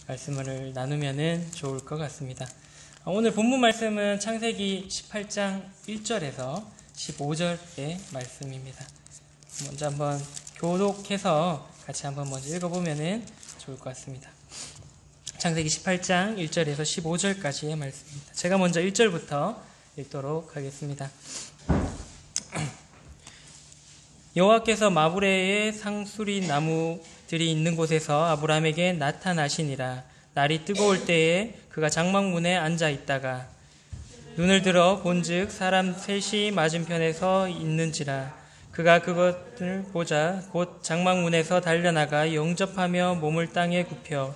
말씀을 나누면은 좋을 것 같습니다. 오늘 본문 말씀은 창세기 18장 1절에서 15절의 말씀입니다. 먼저 한번 교독해서 같이 한번 먼저 읽어보면은 좋을 것 같습니다. 창세기 18장 1절에서 15절까지의 말씀입니다. 제가 먼저 1절부터 읽도록 하겠습니다. 여호와께서 마브레의 상수리 나무들이 있는 곳에서 아브라함에게 나타나시니라. 날이 뜨거울 때에 그가 장막문에 앉아 있다가 눈을 들어 본즉 사람 셋이 맞은편에 서 있는지라. 그가 그것을 보자 곧 장막문에서 달려나가 영접하며 몸을 땅에 굽혀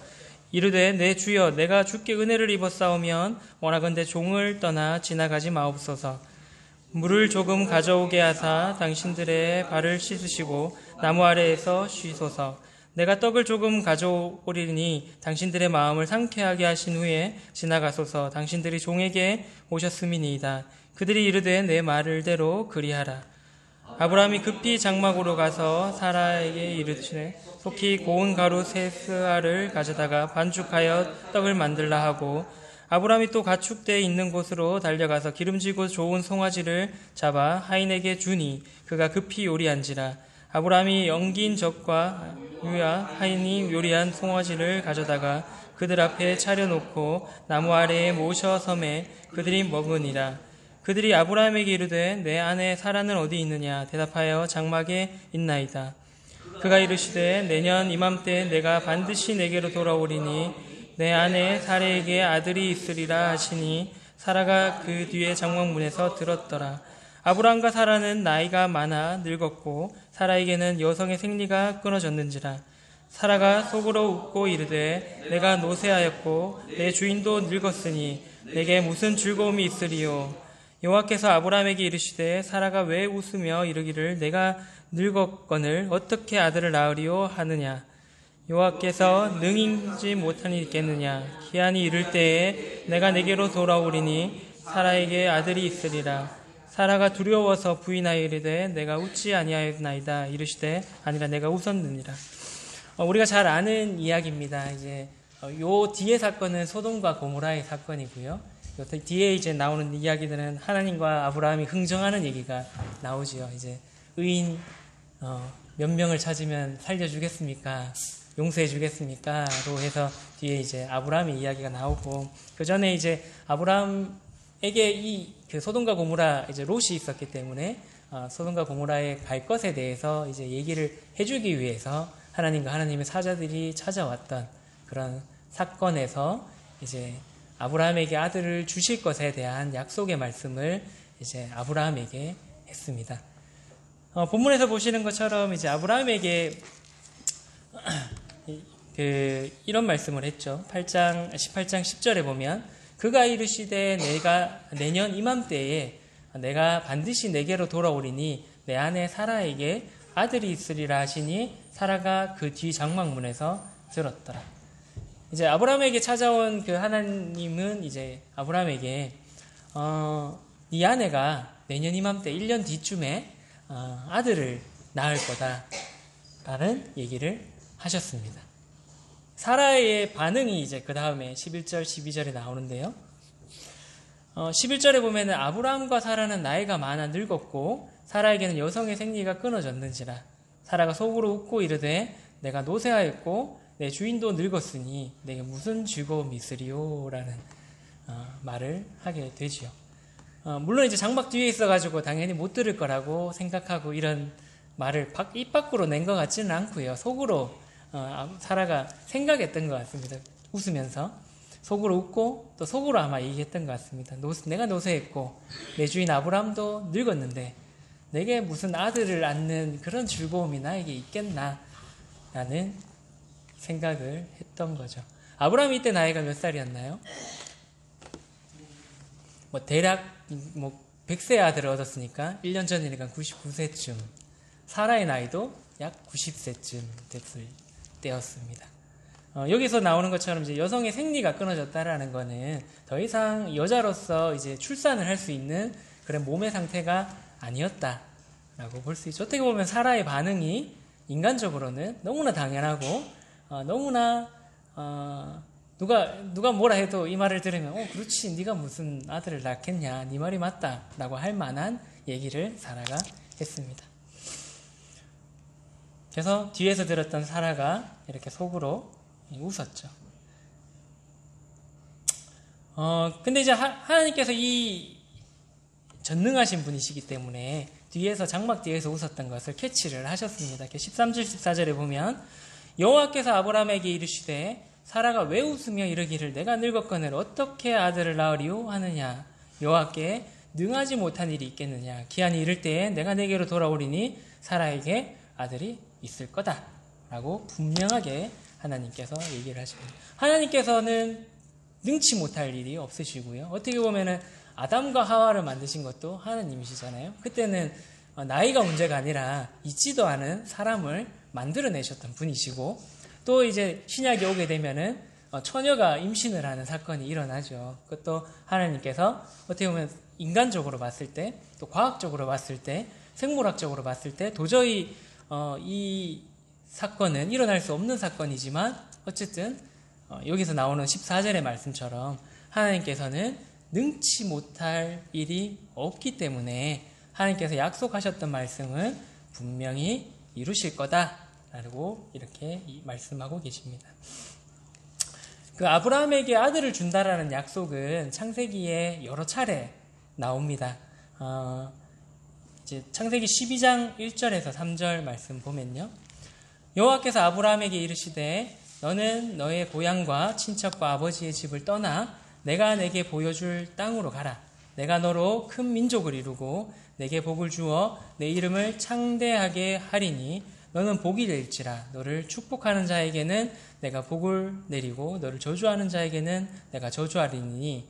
이르되 내 주여 내가 주께 은혜를 입었사오면 원하건대 종을 떠나 지나가지 마옵소서. 물을 조금 가져오게 하사 당신들의 발을 씻으시고 나무 아래에서 쉬소서. 내가 떡을 조금 가져오리니 당신들의 마음을 상쾌하게 하신 후에 지나가소서. 당신들이 종에게 오셨음이니이다. 그들이 이르되 내 말대로 그리하라. 아브라함이 급히 장막으로 가서 사라에게 이르시되 속히 고운 가루 세 스아를 가져다가 반죽하여 떡을 만들라 하고 아브라함이 또 가축대 있는 곳으로 달려가서 기름지고 좋은 송아지를 잡아 하인에게 주니 그가 급히 요리한지라. 아브라함이 엉긴 젖과 유야 하인이 요리한 송아지를 가져다가 그들 앞에 차려놓고 나무 아래에 모셔 섬에 그들이 먹으니라. 그들이 아브라함에게 이르되 내 아내 사라는 어디 있느냐. 대답하여 장막에 있나이다. 그가 이르시되 내년 이맘때 내가 반드시 내게로 돌아오리니 내 아내 사라에게 아들이 있으리라 하시니 사라가 그 뒤에 장막문에서 들었더라. 아브라함과 사라는 나이가 많아 늙었고 사라에게는 여성의 생리가 끊어졌는지라. 사라가 속으로 웃고 이르되 내가 노쇠하였고 내 주인도 늙었으니 내게 무슨 즐거움이 있으리요. 여호와께서 아브라함에게 이르시되 사라가 왜 웃으며 이르기를 내가 늙었거늘 어떻게 아들을 낳으리요 하느냐. 여호와께서 능인지 못하니 있겠느냐. 기한이 이를 때에 내가 내게로 돌아오리니 사라에게 아들이 있으리라. 사라가 두려워서 부인하여 이르되 내가 웃지 아니하였나이다. 이르시되 아니라 내가 웃었느니라. 우리가 잘 아는 이야기입니다. 이제 요 뒤에 사건은 소돔과 고모라의 사건이고요. 요 뒤에 이제 나오는 이야기들은 하나님과 아브라함이 흥정하는 얘기가 나오지요. 이제 의인 몇 명을 찾으면 살려주겠습니까? 용서해 주겠습니까? 로 해서 뒤에 이제 아브라함의 이야기가 나오고, 그 전에 이제 아브라함에게 그 소돔과 고모라 이제 롯이 있었기 때문에 소돔과 고모라에 갈 것에 대해서 이제 얘기를 해주기 위해서 하나님과 하나님의 사자들이 찾아왔던 그런 사건에서 이제 아브라함에게 아들을 주실 것에 대한 약속의 말씀을 이제 아브라함에게 했습니다. 본문에서 보시는 것처럼 이제 아브라함에게 이런 말씀을 했죠. 18장 10절에 보면 그가 이르시되 내가 내년 이맘때에 내가 반드시 내게로 돌아오리니 내 아내 사라에게 아들이 있으리라 하시니 사라가 그 뒤 장막문에서 들었더라. 이제 아브라함에게 찾아온 그 하나님은 이제 아브라함에게 네 아내가 내년 이맘때 1년 뒤쯤에 아들을 낳을 거다라는 얘기를 하셨습니다. 사라의 반응이 이제 그 다음에 11절, 12절에 나오는데요. 11절에 보면은 아브라함과 사라는 나이가 많아 늙었고 사라에게는 여성의 생리가 끊어졌는지라. 사라가 속으로 웃고 이르되 내가 노쇠하였고 내 주인도 늙었으니 내게 무슨 즐거움이 있으리요? 라는 말을 하게 되지요. 물론 이제 장막 뒤에 있어가지고 당연히 못 들을 거라고 생각하고 이런 말을 입 밖으로 낸 것 같지는 않고요. 속으로 사라가 생각했던 것 같습니다. 웃으면서 속으로 웃고 또 속으로 아마 얘기했던 것 같습니다. 내가 노쇠했고 내 주인 아브라함도 늙었는데 내게 무슨 아들을 낳는 그런 즐거움이 나에게 있겠나 라는 생각을 했던 거죠. 아브라함이 이때 나이가 몇 살이었나요? 대략 100세 아들을 얻었으니까 1년 전이니까 99세쯤, 사라의 나이도 약 90세쯤 됐을 때였습니다. 여기서 나오는 것처럼 이제 여성의 생리가 끊어졌다라는 거는 더 이상 여자로서 이제 출산을 할 수 있는 그런 몸의 상태가 아니었다라고 볼 수 있죠. 어떻게 보면 사라의 반응이 인간적으로는 너무나 당연하고 너무나 누가 뭐라 해도 이 말을 들으면 그렇지, 네가 무슨 아들을 낳겠냐, 네 말이 맞다 라고 할 만한 얘기를 사라가 했습니다. 그래서 뒤에서 들었던 사라가 이렇게 속으로 웃었죠. 근데 이제 하나님께서 이 전능하신 분이시기 때문에 뒤에서, 장막 뒤에서 웃었던 것을 캐치를 하셨습니다. 13절 14절에 보면 여호와께서 아브라함에게 이르시되 사라가 왜 웃으며 이르기를 내가 늙었거늘 어떻게 아들을 낳으리요 하느냐, 여호와께 능하지 못한 일이 있겠느냐, 기한이 이를 때에 내가 내게로 돌아오리니 사라에게 아들이 있을 거다 라고 분명하게 하나님께서 얘기를 하십니다. 하나님께서는 능치 못할 일이 없으시고요, 어떻게 보면은 아담과 하와를 만드신 것도 하나님이시잖아요. 그때는 나이가 문제가 아니라 있지도 않은 사람을 만들어내셨던 분이시고, 또 이제 신약에 오게 되면은 처녀가 임신을 하는 사건이 일어나죠. 그것도 하나님께서 어떻게 보면 인간적으로 봤을 때, 또 과학적으로 봤을 때, 생물학적으로 봤을 때 도저히 이 사건은 일어날 수 없는 사건이지만, 어쨌든 여기서 나오는 14절의 말씀처럼 하나님께서는 능치 못할 일이 없기 때문에 하나님께서 약속하셨던 말씀은 분명히 이루실 거다라고 이렇게 말씀하고 계십니다. 그 아브라함에게 아들을 준다라는 약속은 창세기에 여러 차례 나옵니다. 이제 창세기 12장 1절에서 3절 말씀 보면요, 여호와께서 아브라함에게 이르시되 너는 너의 고향과 친척과 아버지의 집을 떠나 내가 내게 보여줄 땅으로 가라. 내가 너로 큰 민족을 이루고 내게 복을 주어 내 이름을 창대하게 하리니 너는 복이 될지라. 너를 축복하는 자에게는 내가 복을 내리고 너를 저주하는 자에게는 내가 저주하리니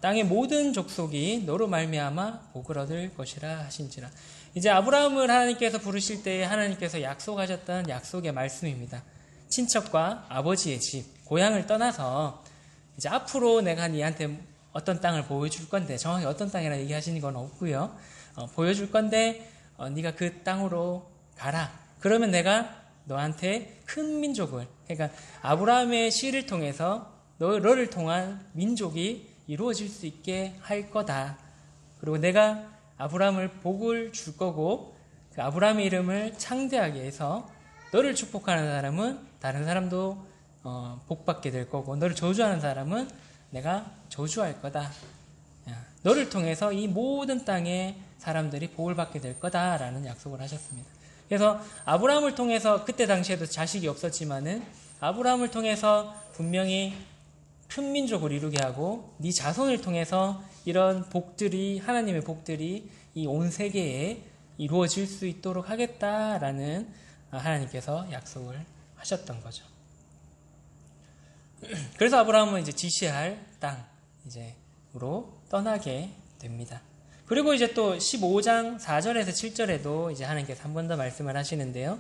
땅의 모든 족속이 너로 말미암아 복을 얻을 것이라 하신지라. 이제 아브라함을 하나님께서 부르실 때 하나님께서 약속하셨던 약속의 말씀입니다. 친척과 아버지의 집, 고향을 떠나서 이제 앞으로 내가 네한테 어떤 땅을 보여줄 건데, 정확히 어떤 땅이라 얘기하시는 건 없고요. 보여줄 건데 네가 그 땅으로 가라. 그러면 내가 너한테 큰 민족을, 그러니까 아브라함의 씨를 통해서 너를 통한 민족이 이루어질 수 있게 할 거다. 그리고 내가 아브라함을 복을 줄 거고 그 아브라함의 이름을 창대하게 해서 너를 축복하는 사람은 다른 사람도 복받게 될 거고, 너를 저주하는 사람은 내가 저주할 거다. 너를 통해서 이 모든 땅의 사람들이 복을 받게 될 거다라는 약속을 하셨습니다. 그래서 아브라함을 통해서, 그때 당시에도 자식이 없었지만은 아브라함을 통해서 분명히 큰 민족을 이루게 하고 네 자손을 통해서 이런 복들이, 하나님의 복들이 이 온 세계에 이루어질 수 있도록 하겠다라는 하나님께서 약속을 하셨던 거죠. 그래서 아브라함은 이제 지시할 땅 이제로 떠나게 됩니다. 그리고 이제 또 15장 4절에서 7절에도 이제 하나님께서 한 번 더 말씀을 하시는데요.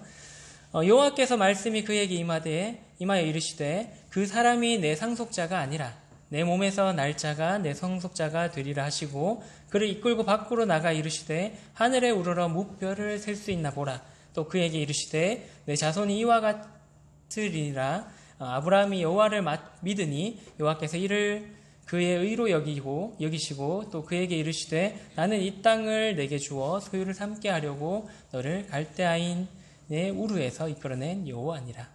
여호와께서 말씀이 그에게 임하여 이르시되 그 사람이 내 상속자가 아니라 내 몸에서 날 자가 내 상속자가 되리라 하시고, 그를 이끌고 밖으로 나가 이르시되 하늘에 우러러 무별을 셀 수 있나 보라. 또 그에게 이르시되 내 자손이 이와 같으리라. 아브라함이 여호와를 믿으니 여호와께서 이를 그의 의로 여기시고 또 그에게 이르시되 나는 이 땅을 내게 주어 소유를 삼게 하려고 너를 갈대아인의 우르에서 이끌어낸 여호와니라.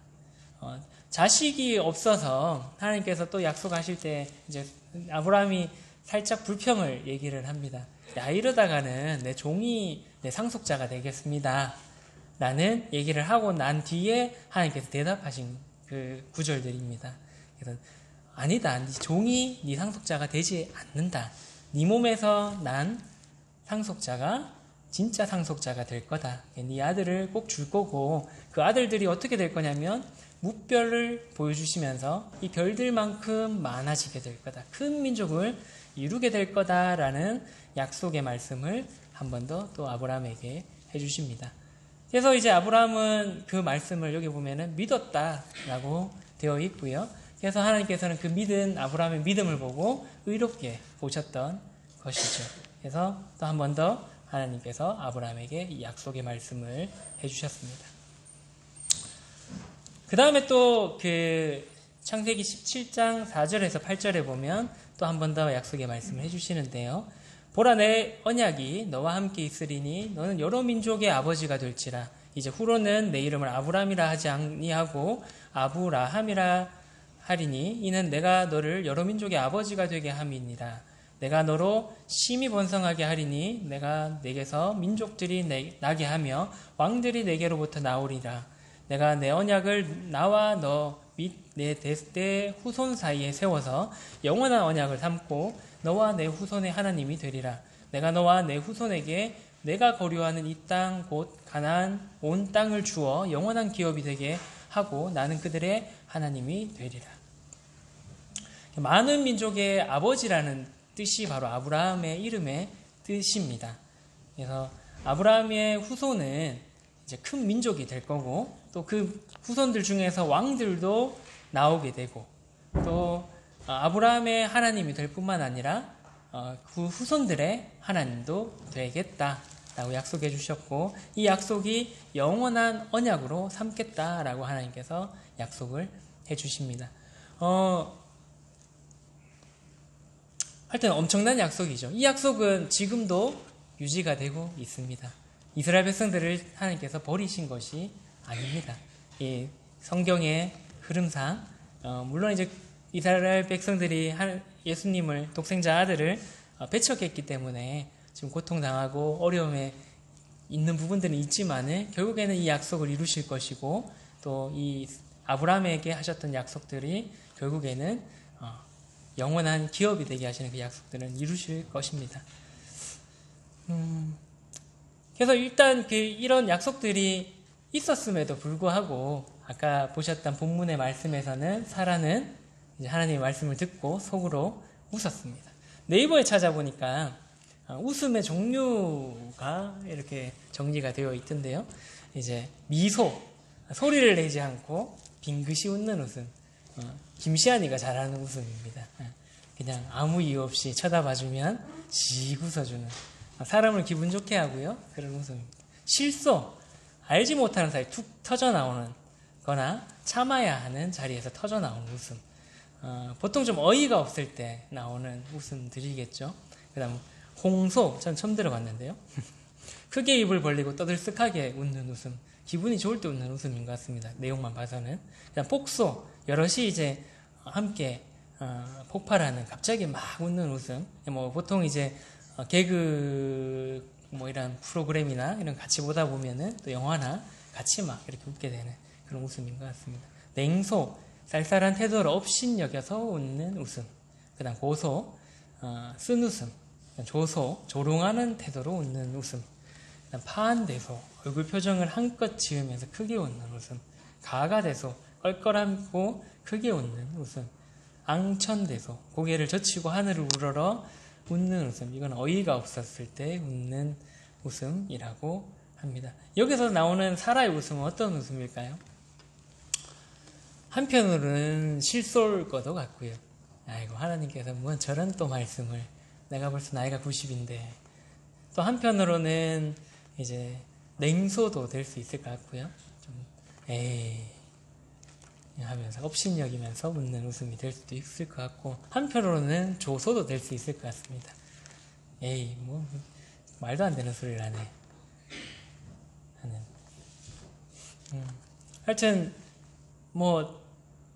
자식이 없어서 하나님께서 또 약속하실 때 이제 아브라함이 살짝 불평을 얘기를 합니다. 야, 이러다가는 내 종이 내 상속자가 되겠습니다 라는 얘기를 하고 난 뒤에 하나님께서 대답하신 그 구절들입니다. 그래서 아니다, 네 종이 네 상속자가 되지 않는다. 네 몸에서 난 상속자가 진짜 상속자가 될 거다. 네 아들을 꼭 줄 거고, 그 아들들이 어떻게 될 거냐면 무별을 보여주시면서 이 별들만큼 많아지게 될 거다. 큰 민족을 이루게 될 거다라는 약속의 말씀을 한 번 더 또 아브라함에게 해주십니다. 그래서 이제 아브라함은 그 말씀을 여기 보면은 믿었다라고 되어 있고요. 그래서 하나님께서는 그 믿은 아브라함의 믿음을 보고 의롭게 보셨던 것이죠. 그래서 또 한 번 더 하나님께서 아브라함에게 이 약속의 말씀을 해주셨습니다. 그 다음에 또 그 창세기 17장 4절에서 8절에 보면 또 한 번 더 약속의 말씀을 해주시는데요. 보라, 내 언약이 너와 함께 있으리니 너는 여러 민족의 아버지가 될지라. 이제 후로는 내 이름을 아브람이라 하지 아니하고 아브라함이라 하리니 이는 내가 너를 여러 민족의 아버지가 되게 함이니라. 내가 너로 심히 번성하게 하리니 내가 내게서 민족들이 나게 하며 왕들이 내게로부터 나오리라. 내가 내 언약을 나와 너 및 내 대 후손 사이에 세워서 영원한 언약을 삼고 너와 내 후손의 하나님이 되리라. 내가 너와 내 후손에게 내가 거류하는 이 땅 곧 가나안 온 땅을 주어 영원한 기업이 되게 하고 나는 그들의 하나님이 되리라. 많은 민족의 아버지라는 뜻이 바로 아브라함의 이름의 뜻입니다. 그래서 아브라함의 후손은 이제 큰 민족이 될 거고 또 그 후손들 중에서 왕들도 나오게 되고 또 아브라함의 하나님이 될 뿐만 아니라 그 후손들의 하나님도 되겠다라고 약속해 주셨고 이 약속이 영원한 언약으로 삼겠다라고 하나님께서 약속을 해 주십니다. 하여튼 엄청난 약속이죠. 이 약속은 지금도 유지가 되고 있습니다. 이스라엘 백성들을 하나님께서 버리신 것이 아닙니다. 이 성경의 흐름상 물론 이제 이스라엘 백성들이 예수님을 독생자 아들을 배척했기 때문에 지금 고통당하고 어려움에 있는 부분들은 있지만은 결국에는 이 약속을 이루실 것이고 또 이 아브라함에게 하셨던 약속들이 결국에는 영원한 기업이 되게 하시는 그 약속들은 이루실 것입니다. 그래서 일단 이런 약속들이 있었음에도 불구하고 아까 보셨던 본문의 말씀에서는 사라는 이제 하나님의 말씀을 듣고 속으로 웃었습니다. 네이버에 찾아보니까 웃음의 종류가 이렇게 정리가 되어 있던데요. 이제 미소, 소리를 내지 않고 빙긋이 웃는 웃음, 김시안이가 잘하는 웃음입니다. 그냥 아무 이유 없이 쳐다봐주면 씩 웃어주는 사람을 기분 좋게 하고요. 그런 웃음입니다. 실소, 알지 못하는 사이 툭 터져나오는 거나 참아야 하는 자리에서 터져나오는 웃음. 보통 좀 어이가 없을 때 나오는 웃음들이겠죠. 그 다음 홍소, 전 처음 들어봤는데요. 크게 입을 벌리고 떠들썩하게 웃는 웃음. 기분이 좋을 때 웃는 웃음인 것 같습니다. 내용만 봐서는. 그다음 폭소, 여럿이 이제 함께 폭발하는 갑자기 막 웃는 웃음. 뭐 보통 이제 개그 이런 프로그램이나 이런 같이 보다 보면은 또 영화나 같이 막 이렇게 웃게 되는 그런 웃음인 것 같습니다. 냉소, 쌀쌀한 태도를 업신여겨서 웃는 웃음. 그다음 고소, 쓴 웃음. 조소, 조롱하는 태도로 웃는 웃음. 그다음 파한대소, 얼굴 표정을 한껏 지으면서 크게 웃는 웃음. 가가대소, 껄껄하고 크게 웃는 웃음. 앙천대소, 고개를 젖히고 하늘을 우러러 웃는 웃음. 이건 어이가 없었을 때 웃는 웃음이라고 합니다. 여기서 나오는 사라의 웃음은 어떤 웃음일까요? 한편으로는 실소일 것도 같고요. 아이고, 하나님께서 뭐 저런 또 말씀을, 내가 벌써 나이가 90인데 또 한편으로는 이제 냉소도 될 수 있을 것 같고요. 좀 에이 하면서 업신여기면서 웃는 웃음이 될 수도 있을 것 같고 한편으로는 조소도 될 수 있을 것 같습니다. 에이 뭐 말도 안 되는 소리를 하네 하는. 하여튼 뭐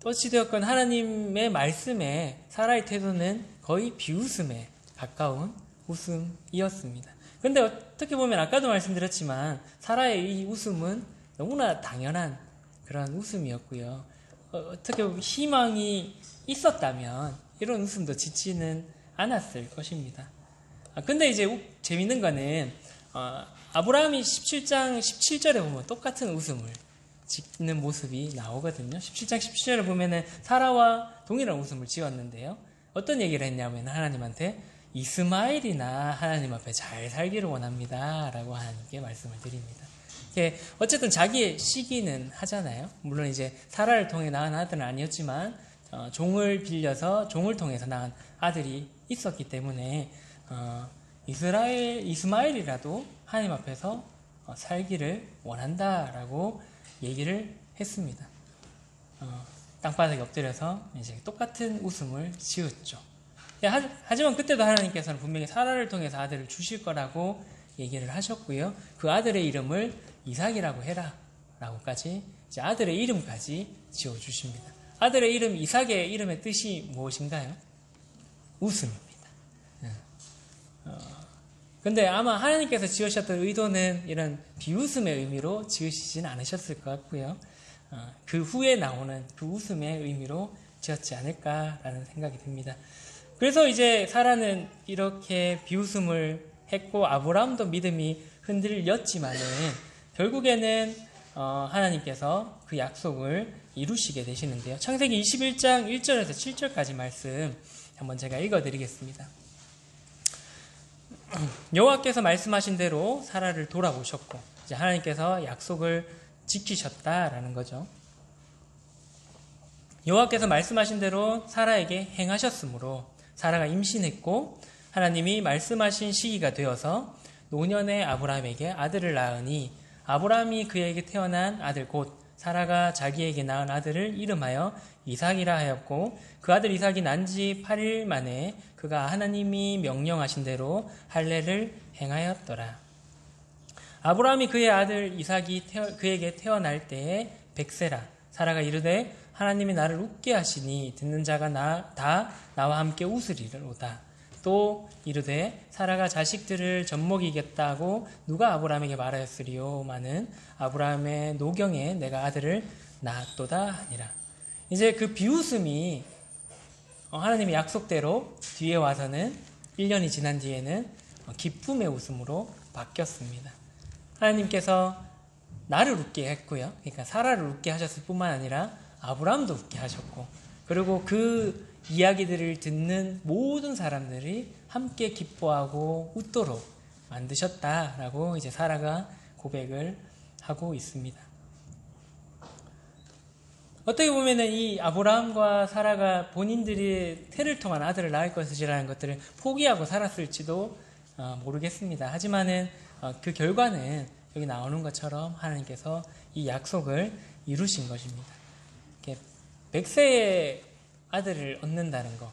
어찌되었건 하나님의 말씀에 사라의 태도는 거의 비웃음에 가까운 웃음이었습니다. 그런데 어떻게 보면 아까도 말씀드렸지만 사라의 이 웃음은 너무나 당연한 그런 웃음이었고요. 어떻게 보면 희망이 있었다면 이런 웃음도 짓지는 않았을 것입니다. 근데 이제 재밌는 거는 아브라함이 17장 17절에 보면 똑같은 웃음을 짓는 모습이 나오거든요. 17장 17절에 보면은 사라와 동일한 웃음을 지었는데요. 어떤 얘기를 했냐면 하나님한테 이스마엘이나 하나님 앞에 잘 살기를 원합니다 라고 하나님께 말씀을 드립니다. 어쨌든 자기의 시기는 하잖아요. 물론 이제 사라를 통해 낳은 아들은 아니었지만 종을 빌려서 종을 통해서 낳은 아들이 있었기 때문에 이스마엘이라도 하나님 앞에서 살기를 원한다라고 얘기를 했습니다. 땅바닥에 엎드려서 이제 똑같은 웃음을 지었죠. 하지만 그때도 하나님께서는 분명히 사라를 통해서 아들을 주실 거라고 얘기를 하셨고요. 그 아들의 이름을 이삭이라고 해라 라고까지 이제 아들의 이름까지 지어주십니다. 아들의 이름 이삭의 이름의 뜻이 무엇인가요? 웃음입니다. 근데 아마 하나님께서 지으셨던 의도는 이런 비웃음의 의미로 지으시진 않으셨을 것 같고요. 그 후에 나오는 그 웃음의 의미로 지었지 않을까라는 생각이 듭니다. 그래서 이제 사라는 이렇게 비웃음을 했고 아브라함도 믿음이 흔들렸지만은 결국에는 하나님께서 그 약속을 이루시게 되시는데요. 창세기 21장 1절에서 7절까지 말씀 한번 제가 읽어드리겠습니다. 여호와께서 말씀하신 대로 사라를 돌아보셨고 이제 하나님께서 약속을 지키셨다라는 거죠. 여호와께서 말씀하신 대로 사라에게 행하셨으므로 사라가 임신했고 하나님이 말씀하신 시기가 되어서 노년의 아브라함에게 아들을 낳으니 아브라함이 그에게 태어난 아들 곧 사라가 자기에게 낳은 아들을 이름하여 이삭이라 하였고 그 아들 이삭이 난 지 8일 만에 그가 하나님이 명령하신 대로 할례를 행하였더라. 아브라함이 그의 아들 이삭이 그에게 태어날 때에 백세라 사라가 이르되 하나님이 나를 웃게 하시니 듣는 자가 다 나와 함께 웃으리로다. 또 이르되 사라가 자식들을 젖먹이겠다고 누가 아브라함에게 말하였으리요마는 아브라함의 노경에 내가 아들을 낳았도다 하니라. 이제 그 비웃음이 하나님의 약속대로 뒤에 와서는 1년이 지난 뒤에는 기쁨의 웃음으로 바뀌었습니다. 하나님께서 나를 웃게 했고요. 그러니까 사라를 웃게 하셨을 뿐만 아니라 아브라함도 웃게 하셨고 그리고 그 이야기들을 듣는 모든 사람들이 함께 기뻐하고 웃도록 만드셨다라고 이제 사라가 고백을 하고 있습니다. 어떻게 보면은 이 아브라함과 사라가 본인들이 태를 통한 아들을 낳을 것이라는 것들을 포기하고 살았을지도 모르겠습니다. 하지만은 그 결과는 여기 나오는 것처럼 하나님께서 이 약속을 이루신 것입니다. 100세의 아들을 얻는다는 거,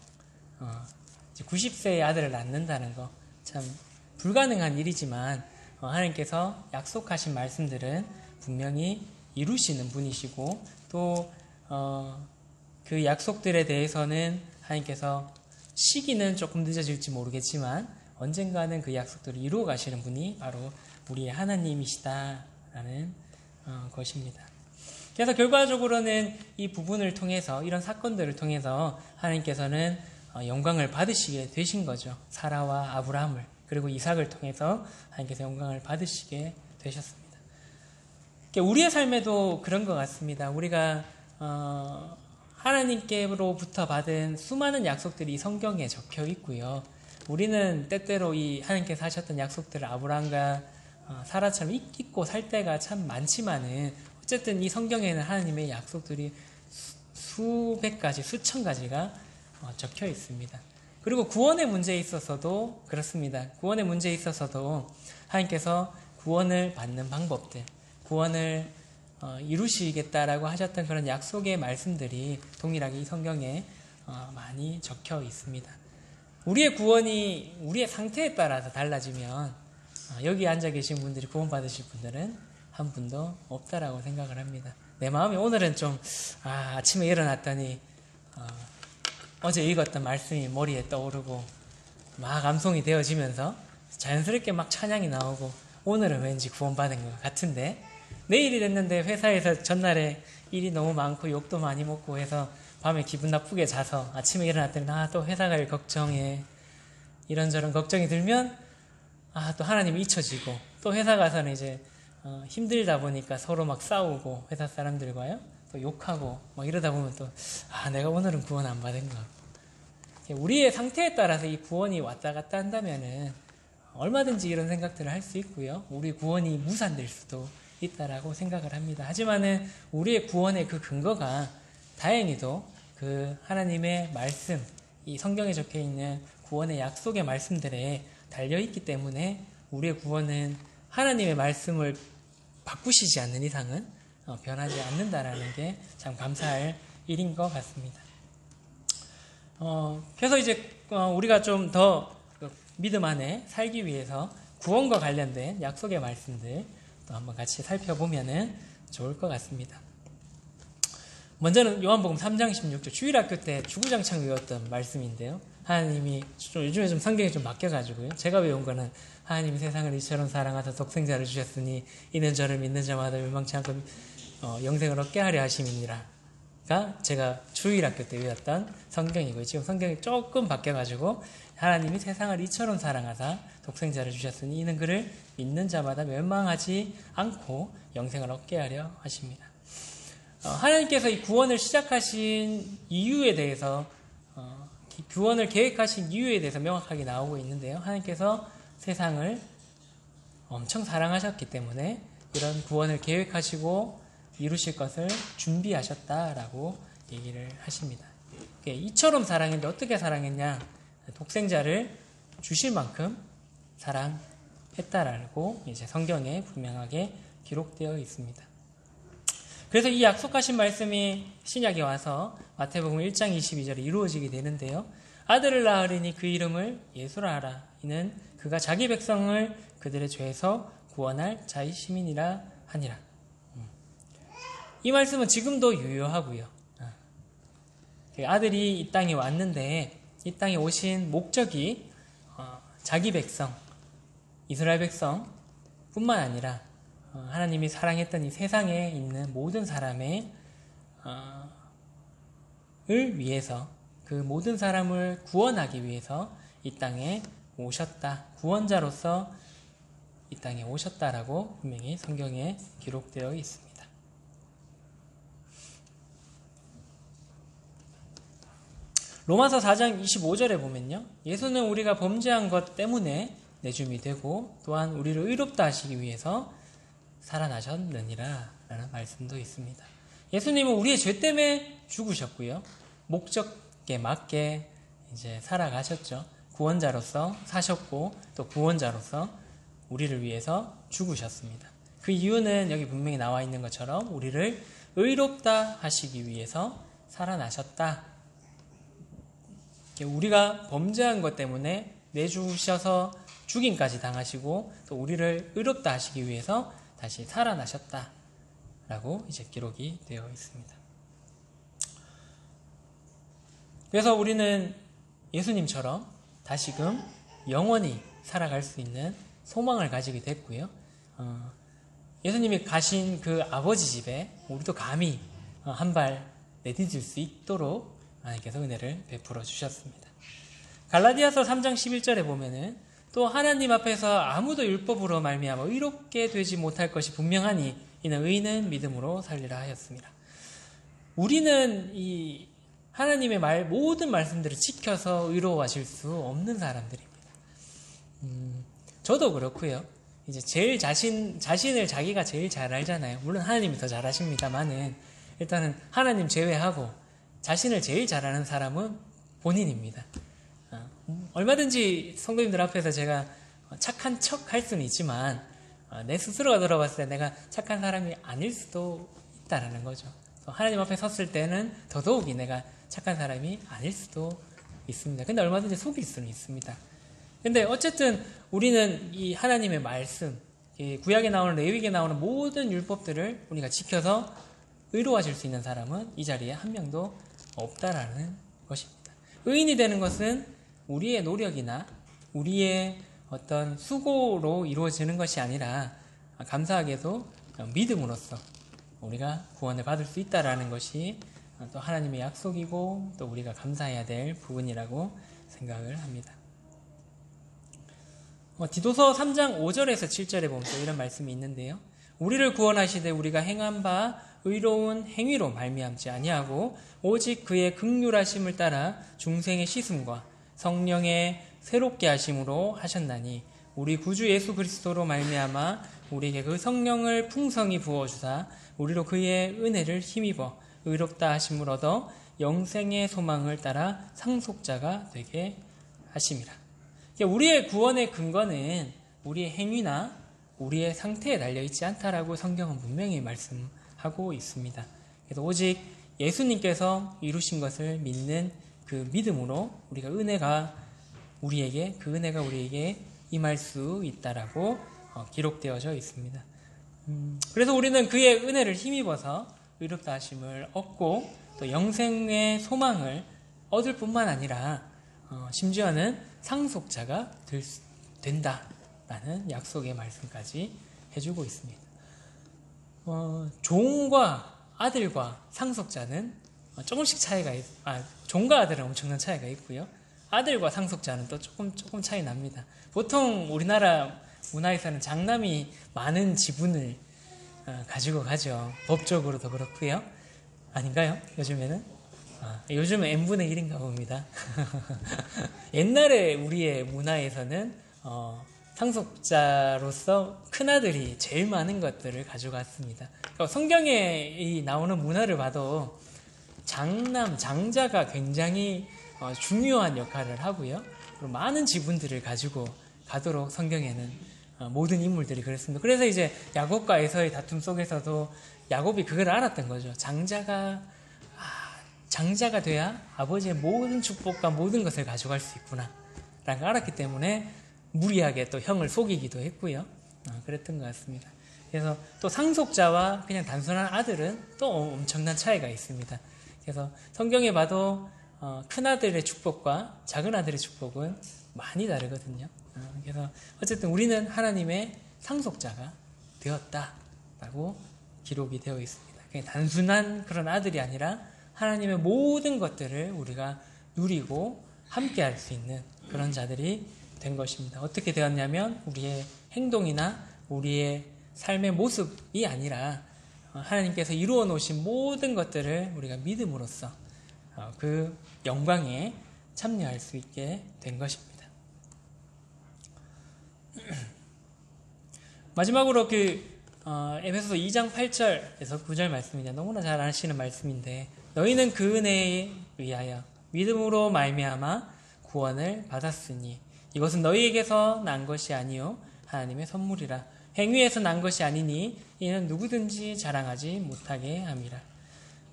90세의 아들을 낳는다는 거, 참 불가능한 일이지만 하나님께서 약속하신 말씀들은 분명히 이루시는 분이시고 또 그 약속들에 대해서는 하나님께서 시기는 조금 늦어질지 모르겠지만 언젠가는 그 약속들을 이루어 가시는 분이 바로 우리의 하나님이시다라는 것입니다. 그래서 결과적으로는 이 부분을 통해서 이런 사건들을 통해서 하나님께서는 영광을 받으시게 되신 거죠. 사라와 아브라함을 그리고 이삭을 통해서 하나님께서 영광을 받으시게 되셨습니다. 우리의 삶에도 그런 것 같습니다. 우리가 하나님께로부터 받은 수많은 약속들이 성경에 적혀 있고요. 우리는 때때로 이 하나님께서 하셨던 약속들을 아브라함과 사라처럼 잊고 살 때가 참 많지만은 어쨌든 이 성경에는 하나님의 약속들이 수백 가지, 수천 가지가 적혀 있습니다. 그리고 구원의 문제에 있어서도 그렇습니다. 구원의 문제에 있어서도 하나님께서 구원을 받는 방법들, 구원을 이루시겠다라고 하셨던 그런 약속의 말씀들이 동일하게 이 성경에 많이 적혀 있습니다. 우리의 구원이 우리의 상태에 따라서 달라지면 여기 앉아 계신 분들이 구원받으실 분들은 한 분도 없다라고 생각을 합니다. 내 마음이 오늘은 좀 아침에 일어났더니 어제 읽었던 말씀이 머리에 떠오르고 막 감동이 되어지면서 자연스럽게 막 찬양이 나오고 오늘은 왠지 구원받은 것 같은데 내일이 됐는데 회사에서 전날에 일이 너무 많고 욕도 많이 먹고 해서 밤에 기분 나쁘게 자서 아침에 일어났더니 또 회사 갈 걱정에 이런저런 걱정이 들면 또 하나님이 잊혀지고 또 회사 가서는 이제 힘들다 보니까 서로 막 싸우고 회사 사람들과요 또 욕하고 막 이러다 보면 또 내가 오늘은 구원 안 받은 것 같고 우리의 상태에 따라서 이 구원이 왔다 갔다 한다면은 얼마든지 이런 생각들을 할 수 있고요. 우리 구원이 무산될 수도 있다라고 생각을 합니다. 하지만은 우리의 구원의 그 근거가 다행히도 그 하나님의 말씀, 이 성경에 적혀 있는 구원의 약속의 말씀들에 달려있기 때문에 우리의 구원은 하나님의 말씀을 바꾸시지 않는 이상은 변하지 않는다라는 게 참 감사할 일인 것 같습니다. 그래서 이제 우리가 좀 더 믿음 안에 살기 위해서 구원과 관련된 약속의 말씀들 또 한번 같이 살펴보면은 좋을 것 같습니다. 먼저는 요한복음 3장 16절 주일학교 때 주구장창 외웠던 말씀인데요. 하나님이 요즘에 좀 성경이 좀 바뀌어가지고요. 제가 외운 거는 하나님이 세상을 이처럼 사랑하사 독생자를 주셨으니 이는 저를 믿는 자마다 멸망치 않고 영생을 얻게 하려 하심이니라가 제가 주일학교 때 외웠던 성경이고요. 지금 성경이 조금 바뀌어가지고 하나님이 세상을 이처럼 사랑하사 독생자를 주셨으니 이는 그를 믿는 자마다 멸망하지 않고 영생을 얻게 하려 하십니다. 하나님께서 이 구원을 시작하신 이유에 대해서 구원을 계획하신 이유에 대해서 명확하게 나오고 있는데요. 하나님께서 세상을 엄청 사랑하셨기 때문에 이런 구원을 계획하시고 이루실 것을 준비하셨다라고 얘기를 하십니다. 이처럼 사랑했는데 어떻게 사랑했냐? 독생자를 주실 만큼 사랑했다라고 이제 성경에 분명하게 기록되어 있습니다. 그래서 이 약속하신 말씀이 신약에 와서 마태복음 1장 22절에 이루어지게 되는데요. 아들을 낳으리니 그 이름을 예수라 하라. 이는 그가 자기 백성을 그들의 죄에서 구원할 자이심이니라 하니라. 이 말씀은 지금도 유효하고요. 아들이 이 땅에 왔는데 이 땅에 오신 목적이 자기 백성, 이스라엘 백성 뿐만 아니라 하나님이 사랑했던 이 세상에 있는 모든 사람을 위해서 그 모든 사람을 구원하기 위해서 이 땅에 오셨다. 구원자로서 이 땅에 오셨다라고 분명히 성경에 기록되어 있습니다. 로마서 4장 25절에 보면요. 예수는 우리가 범죄한 것 때문에 내줌이 되고 또한 우리를 의롭다 하시기 위해서 살아나셨느니라 라는 말씀도 있습니다. 예수님은 우리의 죄 때문에 죽으셨고요. 목적에 맞게 이제 살아가셨죠. 구원자로서 사셨고 또 구원자로서 우리를 위해서 죽으셨습니다. 그 이유는 여기 분명히 나와 있는 것처럼 우리를 의롭다 하시기 위해서 살아나셨다. 우리가 범죄한 것 때문에 내주셔서 죽임까지 당하시고 또 우리를 의롭다 하시기 위해서 다시 살아나셨다라고 이제 기록이 되어 있습니다. 그래서 우리는 예수님처럼 다시금 영원히 살아갈 수 있는 소망을 가지게 됐고요. 예수님이 가신 그 아버지 집에 우리도 감히 한 발 내디딜 수 있도록 하나님께서 은혜를 베풀어 주셨습니다. 갈라디아서 3장 11절에 보면은 또 하나님 앞에서 아무도 율법으로 말미암아 의롭게 되지 못할 것이 분명하니 이는 의인은 믿음으로 살리라 하였습니다. 우리는 이 하나님의 모든 말씀들을 지켜서 의로워하실 수 없는 사람들입니다. 저도 그렇고요. 이제 제일 자신을 자기가 제일 잘 알잖아요. 물론 하나님이 더 잘 아십니다만은 일단은 하나님 제외하고 자신을 제일 잘 아는 사람은 본인입니다. 얼마든지 성도님들 앞에서 제가 착한 척 할 수는 있지만 내 스스로가 돌아봤을 때 내가 착한 사람이 아닐 수도 있다라는 거죠. 하나님 앞에 섰을 때는 더더욱이 내가 착한 사람이 아닐 수도 있습니다. 근데 얼마든지 속일 수는 있습니다. 근데 어쨌든 우리는 이 하나님의 말씀, 구약에 나오는 레위기에 나오는 모든 율법들을 우리가 지켜서 의로워질 수 있는 사람은 이 자리에 한 명도 없다라는 것입니다. 의인이 되는 것은 우리의 노력이나 우리의 어떤 수고로 이루어지는 것이 아니라 감사하게도 믿음으로써 우리가 구원을 받을 수 있다라는 것이 또 하나님의 약속이고 또 우리가 감사해야 될 부분이라고 생각을 합니다. 디도서 3장 5절에서 7절에 보면 또 이런 말씀이 있는데요. 우리를 구원하시되 우리가 행한 바 의로운 행위로 말미암지 아니하고 오직 그의 긍휼하심을 따라 중생의 씻음과 성령의 새롭게 하심으로 하셨나니 우리 구주 예수 그리스도로 말미암아 우리에게 그 성령을 풍성히 부어주사 우리로 그의 은혜를 힘입어 의롭다 하심을 얻어 영생의 소망을 따라 상속자가 되게 하심이라. 우리의 구원의 근거는 우리의 행위나 우리의 상태에 달려있지 않다라고 성경은 분명히 말씀하고 하고 있습니다. 그래서 오직 예수님께서 이루신 것을 믿는 그 믿음으로 우리가 은혜가 우리에게 임할 수 있다라고 기록되어져 있습니다. 그래서 우리는 그의 은혜를 힘입어서 의롭다 하심을 얻고 또 영생의 소망을 얻을 뿐만 아니라 심지어는 상속자가 된다라는 약속의 말씀까지 해주고 있습니다. 종과 아들과 상속자는 조금씩 차이가 종과 아들은 엄청난 차이가 있고요. 아들과 상속자는 또 조금 차이 납니다. 보통 우리나라 문화에서는 장남이 많은 지분을 가지고 가죠. 법적으로도 그렇고요. 아닌가요? 요즘에는? 요즘은 n분의 1인가 봅니다. 옛날에 우리의 문화에서는 상속자로서 큰아들이 제일 많은 것들을 가져갔습니다. 그러니까 성경에 나오는 문화를 봐도 장자가 굉장히 중요한 역할을 하고요. 그리고 많은 지분들을 가지고 가도록 성경에는 모든 인물들이 그랬습니다. 그래서 이제 야곱과 에서의 다툼 속에서도 야곱이 그걸 알았던 거죠. 장자가 돼야 아버지의 모든 축복과 모든 것을 가져갈 수 있구나 라는 걸 알았기 때문에 무리하게 또 형을 속이기도 했고요. 그랬던 것 같습니다. 그래서 또 상속자와 그냥 단순한 아들은 또 엄청난 차이가 있습니다. 그래서 성경에 봐도 큰 아들의 축복과 작은 아들의 축복은 많이 다르거든요. 그래서 어쨌든 우리는 하나님의 상속자가 되었다라고 기록이 되어 있습니다. 그냥 단순한 그런 아들이 아니라 하나님의 모든 것들을 우리가 누리고 함께 할 수 있는 그런 자들이 된 것입니다. 어떻게 되었냐면 우리의 행동이나 우리의 삶의 모습이 아니라 하나님께서 이루어 놓으신 모든 것들을 우리가 믿음으로써 그 영광에 참여할 수 있게 된 것입니다. 마지막으로 에베소서 2장 8절에서 9절 말씀이냐 너무나 잘 아시는 말씀인데 너희는 그 은혜에 의하여 믿음으로 말미암아 구원을 받았으니 이것은 너희에게서 난 것이 아니요 하나님의 선물이라 행위에서 난 것이 아니니 이는 누구든지 자랑하지 못하게 함이라.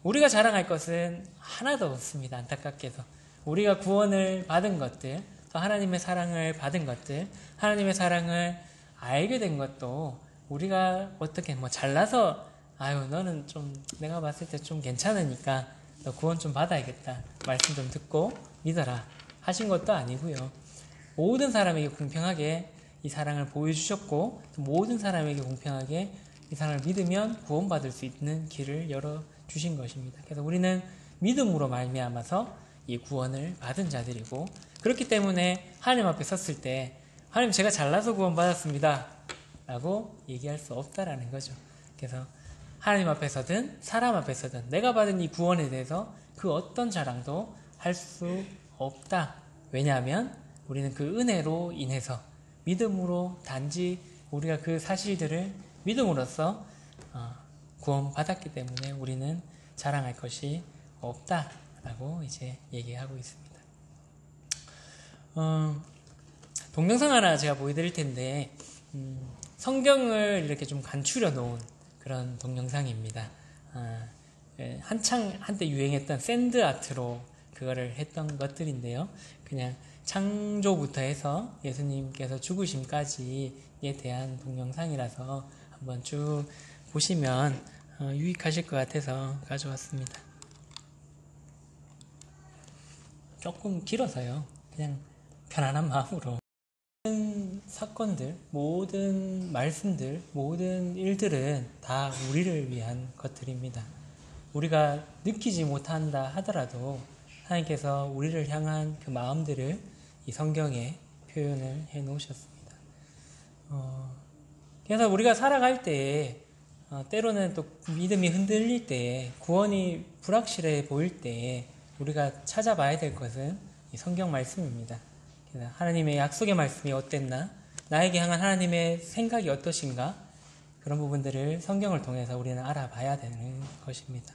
우리가 자랑할 것은 하나도 없습니다. 안타깝게도 우리가 구원을 받은 것들 또 하나님의 사랑을 받은 것들 하나님의 사랑을 알게 된 것도 우리가 어떻게 잘나서 너는 좀 내가 봤을 때 좀 괜찮으니까 너 구원 좀 받아야겠다 말씀 좀 듣고 믿어라 하신 것도 아니고요. 모든 사람에게 공평하게 이 사랑을 보여주셨고 모든 사람에게 공평하게 이 사랑을 믿으면 구원받을 수 있는 길을 열어주신 것입니다. 그래서 우리는 믿음으로 말미암아서 이 구원을 받은 자들이고 그렇기 때문에 하나님 앞에 섰을 때 하나님 제가 잘나서 구원받았습니다 라고 얘기할 수 없다라는 거죠. 그래서 하나님 앞에서든 사람 앞에서든 내가 받은 이 구원에 대해서 그 어떤 자랑도 할 수 없다. 왜냐하면 우리는 그 은혜로 인해서 믿음으로 단지 우리가 그 사실들을 믿음으로써 구원받았기 때문에 우리는 자랑할 것이 없다라고 이제 얘기하고 있습니다. 동영상 하나 제가 보여드릴 텐데 성경을 이렇게 좀 간추려 놓은 그런 동영상입니다. 한때 유행했던 샌드 아트로 그거를 했던 것들인데요. 그냥 창조부터 해서 예수님께서 죽으심까지에 대한 동영상이라서 한번 쭉 보시면 유익하실 것 같아서 가져왔습니다. 조금 길어서요. 그냥 편안한 마음으로 모든 사건들, 모든 말씀들, 모든 일들은 다 우리를 위한 것들입니다. 우리가 느끼지 못한다 하더라도 하나님께서 우리를 향한 그 마음들을 이 성경에 표현을 해 놓으셨습니다. 그래서 우리가 살아갈 때 때로는 또 믿음이 흔들릴 때 구원이 불확실해 보일 때 우리가 찾아봐야 될 것은 이 성경 말씀입니다. 하나님의 약속의 말씀이 어땠나? 나에게 향한 하나님의 생각이 어떠신가? 그런 부분들을 성경을 통해서 우리는 알아봐야 되는 것입니다.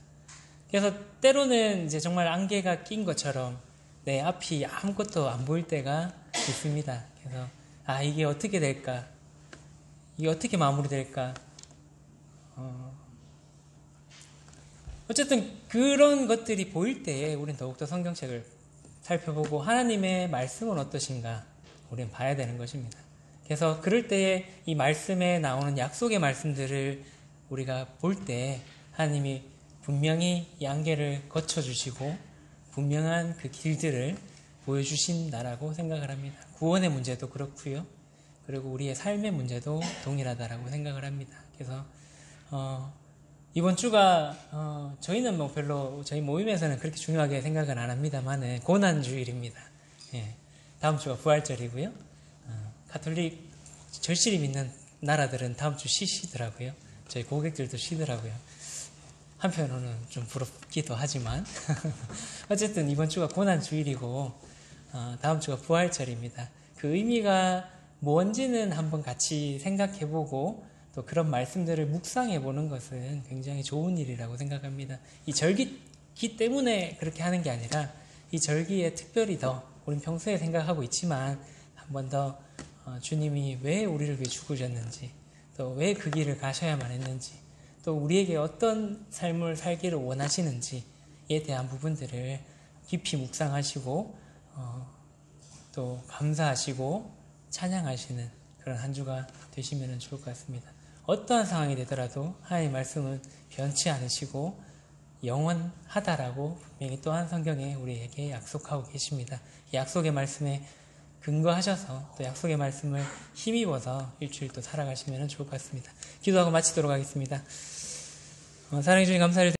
그래서 때로는 이제 정말 안개가 낀 것처럼 내 앞이 아무것도 안 보일 때가 있습니다. 그래서 이게 어떻게 될까? 이게 어떻게 마무리될까? 어쨌든 그런 것들이 보일 때에 우리는 더욱더 성경책을 살펴보고 하나님의 말씀은 어떠신가 우리는 봐야 되는 것입니다. 그래서 그럴 때에 이 말씀에 나오는 약속의 말씀들을 우리가 볼 때 하나님이 분명히 이 안개를 거쳐주시고 분명한 그 길들을 보여주신다라고 생각을 합니다. 구원의 문제도 그렇고요. 그리고 우리의 삶의 문제도 동일하다라고 생각을 합니다. 그래서 이번 주가 저희는 뭐 별로 저희 모임에서는 그렇게 중요하게 생각은 안 합니다만은 고난주일입니다. 예, 다음 주가 부활절이고요. 가톨릭 절실히 믿는 나라들은 다음 주 쉬시더라고요. 저희 고객들도 쉬더라고요. 한편으로는 좀 부럽기도 하지만 어쨌든 이번 주가 고난주일이고 다음 주가 부활절입니다. 그 의미가 뭔지는 한번 같이 생각해보고 또 그런 말씀들을 묵상해보는 것은 굉장히 좋은 일이라고 생각합니다. 이 절기 때문에 그렇게 하는 게 아니라 이 절기에 특별히 더 우린 평소에 생각하고 있지만 한 번 더 주님이 왜 우리를 위해 죽으셨는지 또 왜 그 길을 가셔야만 했는지 또 우리에게 어떤 삶을 살기를 원하시는지에 대한 부분들을 깊이 묵상하시고 또 감사하시고 찬양하시는 그런 한 주가 되시면 좋을 것 같습니다. 어떠한 상황이 되더라도 하나님의 말씀은 변치 않으시고 영원하다라고 분명히 또한 성경에 우리에게 약속하고 계십니다. 이 약속의 말씀에 근거하셔서 또 약속의 말씀을 힘입어서 일주일 또 살아가시면 좋을 것 같습니다. 기도하고 마치도록 하겠습니다. 사랑해 주님 감사를